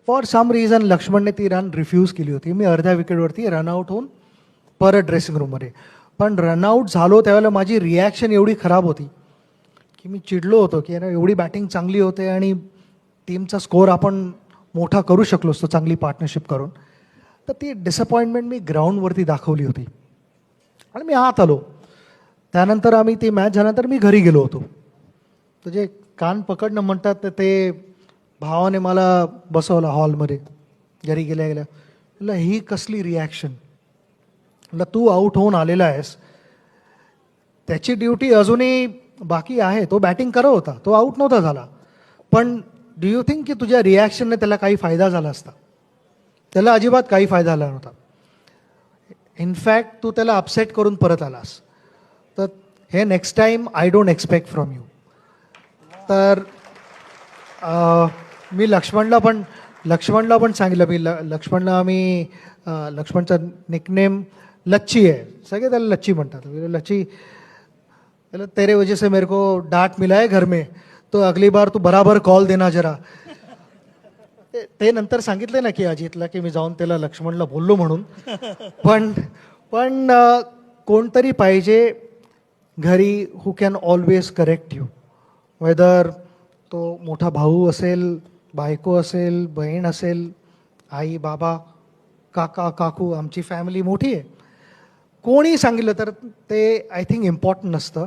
For some reason लक्ष्मणने ती run refuse केली होती. मी अर्ध्या विकेटवरती रनआउट होऊन परत ड्रेसिंग रूममध्ये. पण रनआउट झालो त्यावेळेला माझी रिॲक्शन एवढी खराब होती की मी चिडलो होतो की एवढी बॅटिंग चांगली होते आणि टीमचा स्कोअर आपण मोठा करू शकलो असतो चांगली पार्टनरशिप करून. तर ती डिसअपॉइंटमेंट मी ग्राउंडवरती दाखवली होती आणि मी आत आलो. त्यानंतर आम्ही ती मॅच झाल्यानंतर मी घरी गेलो होतो. तर जे कान पकडणं म्हणतात तर ते भावाने मला बसवलं हॉलमध्ये घरी गेल्या गेल्या. म्हटलं ही कसली रिॲक्शन. म्हटलं तू आऊट होऊन आलेला आहेस, त्याची ड्युटी अजूनही बाकी आहे. तो बॅटिंग करत होता, तो आऊट नव्हता झाला. पण डू यू थिंक की तुझ्या रिॲक्शनने त्याला काही फायदा झाला असता? त्याला अजिबात काही फायदा झाला नव्हता. इनफॅक्ट तू त्याला अपसेट करून परत आलास. तर हे next time I don't expect from you. तर मी लक्ष्मणला पण सांगितलं. लक्ष्मणला आम्ही लक्ष्मणचा निकनेम लच्ची आहे, सगळे त्याला लच्ची म्हणतात. लच्ची, तेरे वजह से मेरे को डांट मिला है घर में, तो अगली बार तू बराबर कॉल देना जरा. ते नंतर सांगितले ना की अजितला की मी जाऊन त्याला लक्ष्मणला बोललो म्हणून. पण पण कोणतरी पाहिजे घरी who can always correct you. Whether तो मोठा भाऊ असेल, बायको असेल, बहीण असेल, आई बाबा, काका काकू, आमची फॅमिली मोठी आहे. कोणी सांगितलं तर ते आय थिंक इम्पॉर्टंट नसतं.